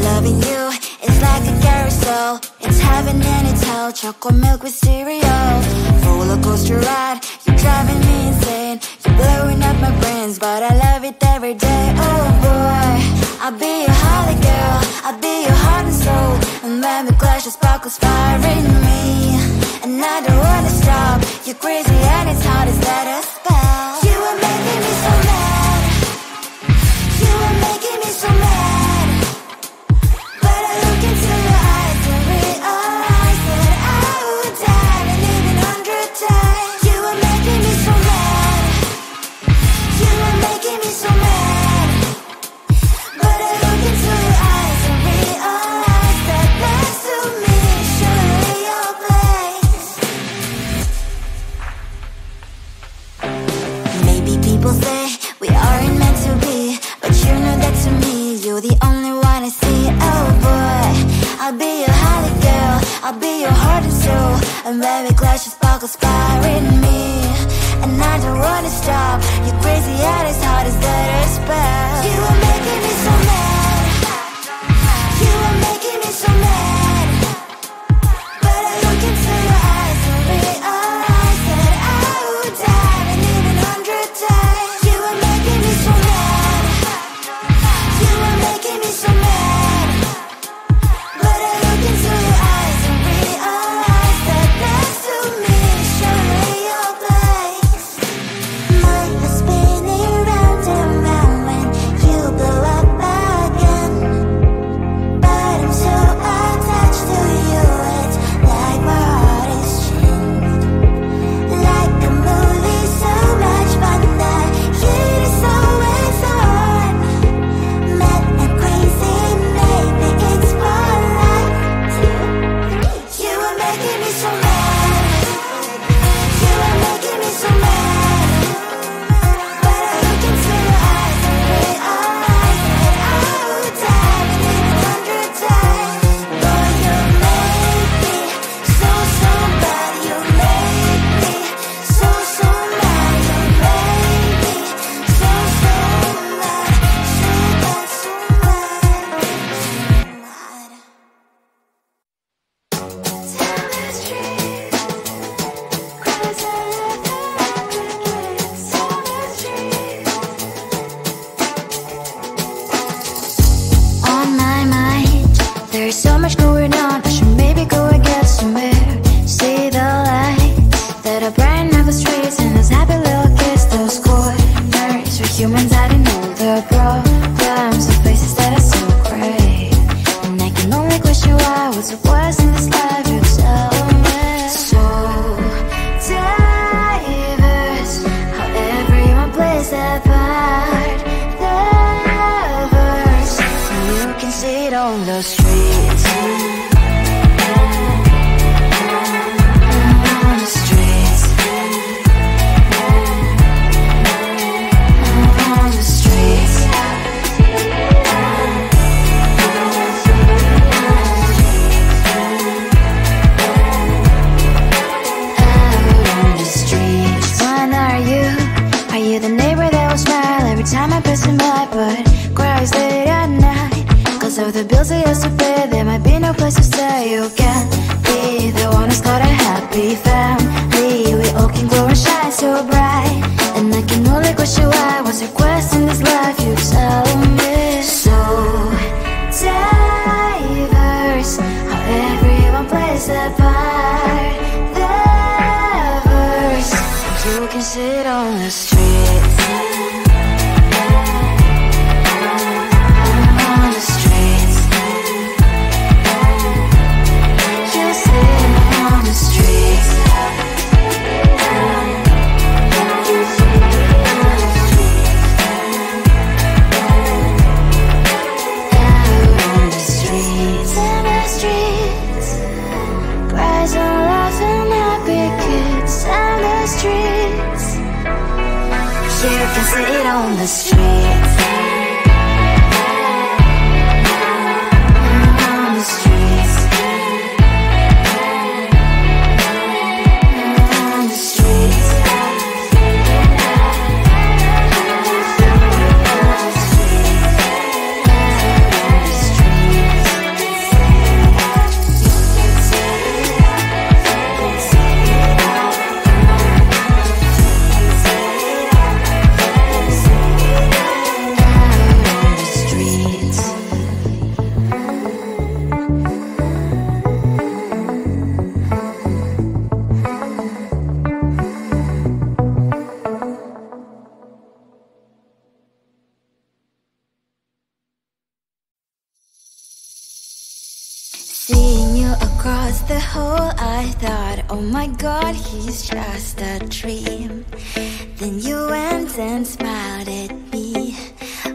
Loving you is like a carousel. It's heaven and it's hell. Chocolate milk with cereal. Roller coaster ride. You're driving me insane. You're blowing up my brains, but I love it every day. Oh boy, I'll be your holly girl. I'll be your heart and soul. And when we clash, the sparkles fire in me. And I don't wanna stop. You're crazy and it's hard as that a spell. You are making me so mad. You are making me so mad. But I look into your eyes and realize that I would die and even 100 times. You are making me so mad. You are making me so mad. But I look into your eyes and realize that next to me is surely your place. Maybe people say we aren't meant to be, but you know that to me, you're the only one I see. Oh boy, I'll be your holly girl. I'll be your heart and soul. And when we clash, the sparkles fire in me. And I don't wanna stop. You're crazy and as hard as that a spell. You are making me so mad. You are making me so mad. But I look into your eyes and realize that I would die and even 100 times. You are making me so mad. You are making me so mad. But I look into your eyes and realize that next to me is surely your place. Mind was spinning round and round when you blow up again. But I'm so attached to you, it's like my heart is chained. Like a movie, so much fun that heat is always on. Mad and crazy, maybe it's polite. You are making me so mad. You are making me so mad. But I look into your eyes and realize that I would die and even 100 times. Boy, you make me so, so bad. You make me so, so mad. You make me so, so mad. So bad, so mad, so mad. Tell the street, cause I love crickets. Tell the street. On my mind, there's so much going on. I should maybe go and get somewhere. See the lights that are brighten up the streets, and those happy little kids, those corners where humans hiding all their problems, the places that are so great. And I can only question why. What's the worst in this life? You tell me. So diverse, how everyone plays their part. Diverse, and you can see it on the streets. On the streets. On the streets. Out on the streets. When are you? Are you the neighbor that will smile every time I pass him by, but cries late at night? Cause of the bills he has to pay, there might be no place to stay. You can't be the one who's got a happy family. We all can glow and shine so bright. And I can only question why. What's your quest in this life? You tell me. So diverse, how everyone plays their part. Diverse, you can sit on the streets. On the streets. You sit on the streets. Seeing you across the hall, I thought, oh my god, he's just a dream. Then you went and smiled at me.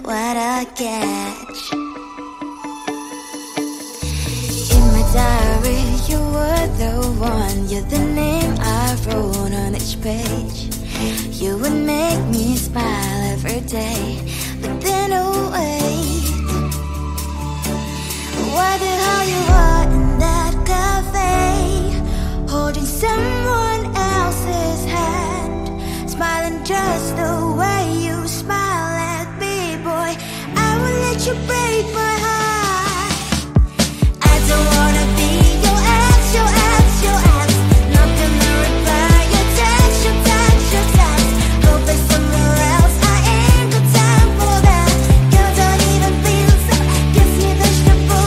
What a catch. In my diary, you were the one. You're the name I wrote on each page. You would make me smile every day. But then, oh wait, what the hell you are in that cafe, holding someone else's hand, smiling just the way you smile at me, boy. I will let you break my heart. I don't wanna be your ex, your ex, your ex. Not gonna reply your text, your text, your text. Go play somewhere else, I ain't got time for that. Girl, don't even feel so, gives me vegetable.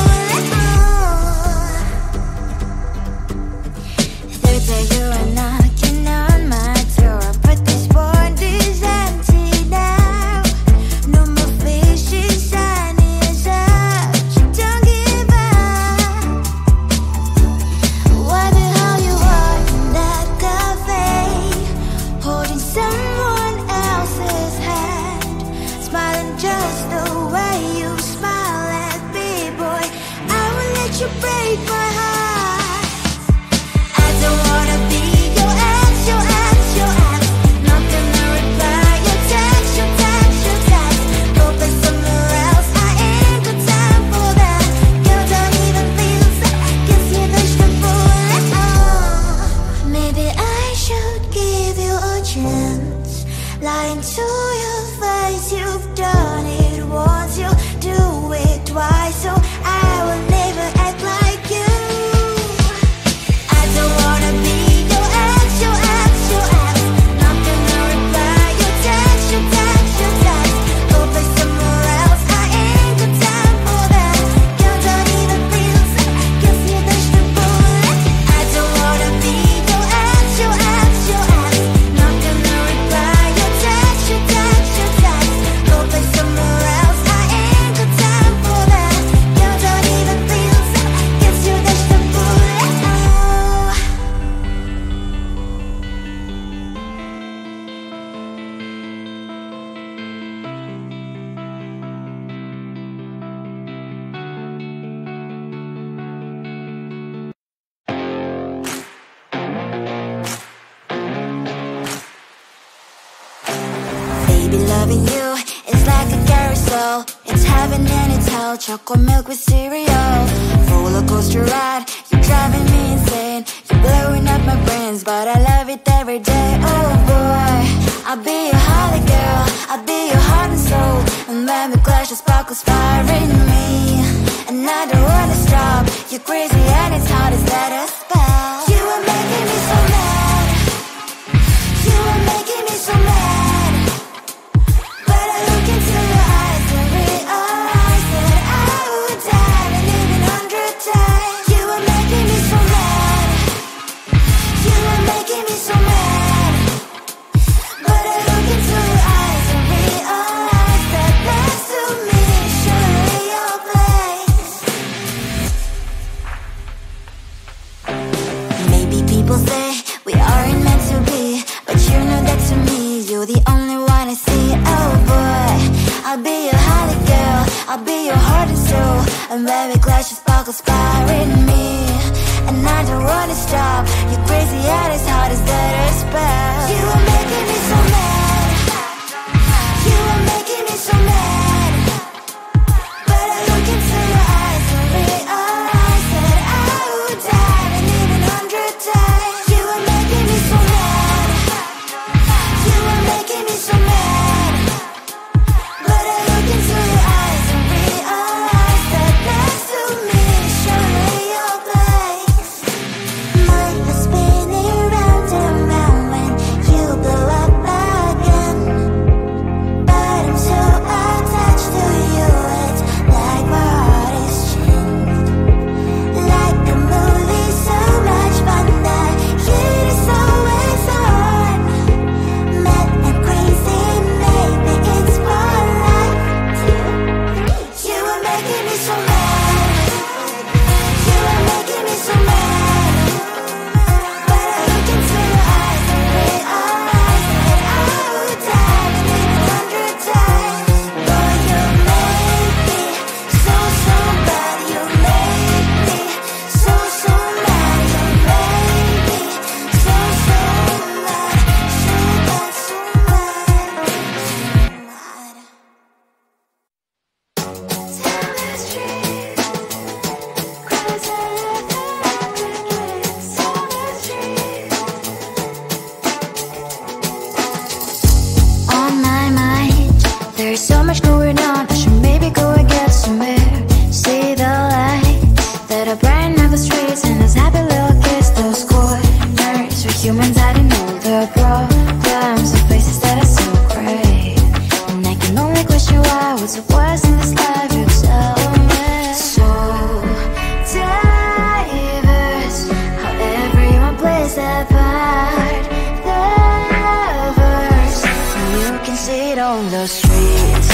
Third day you are knocking on my door, but this board is empty now. No more fishes, sun is up, you don't give up. What the hell you are in that cafe, holding someone else's hand, smiling just the way you smile at me, boy. I will let you break my heart. I don't wanna be your ex, your ex, your ex. Not gonna reply your text, your text, your text. Go play somewhere else, I ain't got time for that. Girl, don't even feel so, gives me vegetable. Maybe I should give you a chance. Lying to your face, you've done it once, you do it twice, so I will never act like you. I don't wanna be your ex, your ex, your ex. Not gonna reply your text, your text, your text. Go play somewhere else, I ain't got time for that. Girl, don't even feel so, gives me vegetable. I don't wanna be your ex, your ex, your ex. Not gonna reply your text, your text, your text. Go play somewhere else, I ain't got time for that. Girl, don't even feel so, gives you vegetable. Baby, loving you is like a carousel. It's heaven and it's hell, chocolate milk with cereal. Roller coaster ride, you're driving me insane. You're blowing up my brains, but I love it every day. Oh boy, I'll be your holly girl, I'll be your heart and soul. And when we clash, the sparkles fire in me. And I don't wanna stop, you're crazy and it's hard as let a spell. You are making me so mad, you are making me so mad. But I look into your eyes and realize that I would die and live 100 times. You are making me so mad, you are making me so mad. But I look into your eyes and realize that next to me is surely your place. Maybe people say we aren't meant to be, but you know that to me, you're the only one I see. Oh boy, I'll be your holly girl, I'll be your heart and soul. And when we clash, the sparkles fire in me. And I don't wanna stop, you're crazy and as hard as that a spell. You are making me so mad, you are making me so mad. But I look into your eyes and realize that I would die and live 100 times. You are making me so mad, you are making me so mad. But I look into your eyes and realize that next to me is surely your place. My heart's spinning round and round when you blow up again. But I'm so attached. the streets.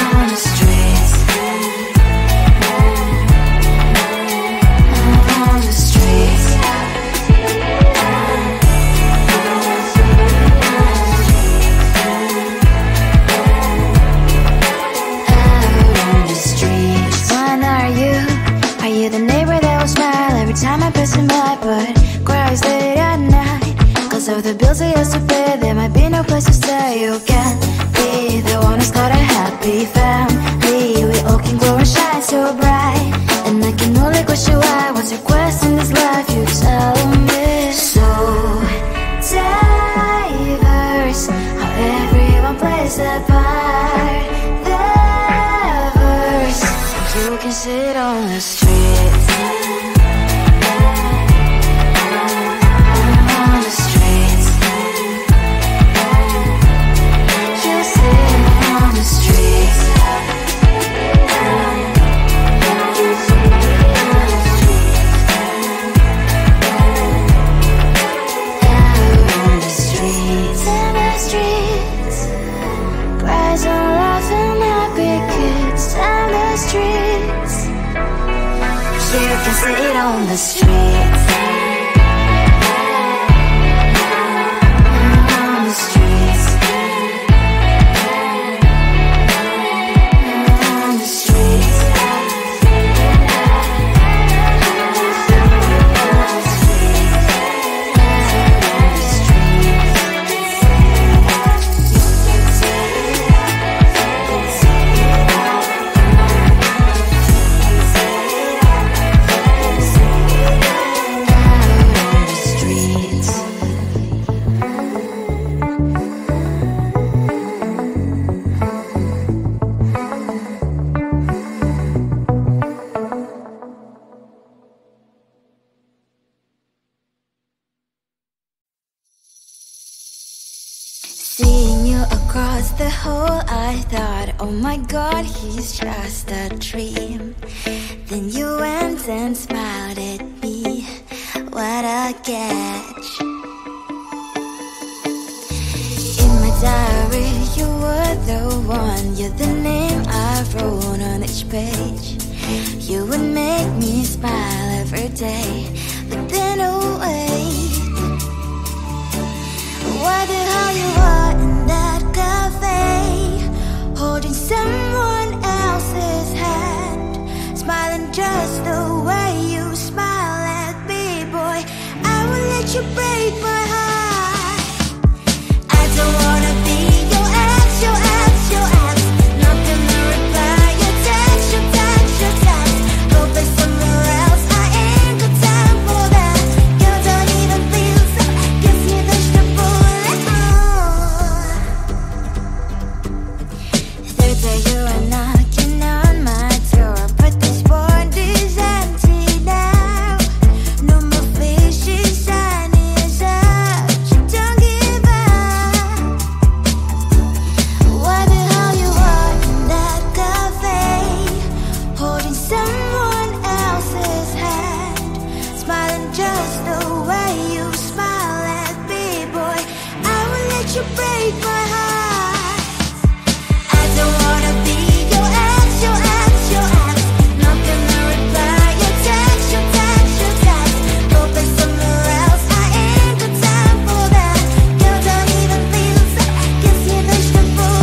On the streets. On the streets. The neighbor that will smile every time I pass him by, but cries late at night. Cause of the bills I used to pay, there might be no place to stay. You can't be the one who's got a happy family. We all can glow and shine so bright, and I can only question why. What's your quest in this life? You tell me. So diverse, how everyone plays their part. Their verse, you can sit on the street. Sit on the streets. On the streets. On the streets. Seeing you across the hall, I thought, oh my god, he's just a dream. Then you went and smiled at me. What a catch. In my diary, you were the one. You're the name I wrote on each page. You would make me smile every day. But then, oh wait, what the hell you are in that cafe, holding someone else's hand, smiling just the way you smile at me, boy. I will let you break my heart. I don't wanna be your ex, your ex, your ex. Not gonna reply your text, your text, your text. Go play somewhere else, I ain't got time for that. You don't even feel so, gives me vegetable. Third day you are knocking on my door, but this board is empty now. No more fishes, sun is up. You don't give up. What the hell you are in that cafe, holding someone else's hand, smiling just the way you smile at me, boy. I will let you break my heart. I don't wanna be your ex, your ex, your ex. Not gonna reply your text, your text, your text. Go play somewhere else, I ain't got time for that. You don't even feel so, gives me vegetable.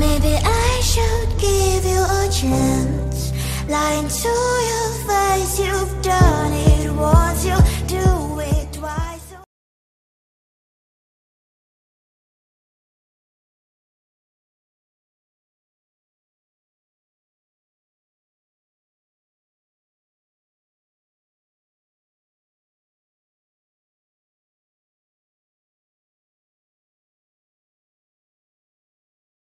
Maybe I should give you a chance. Lying to your face, you've done it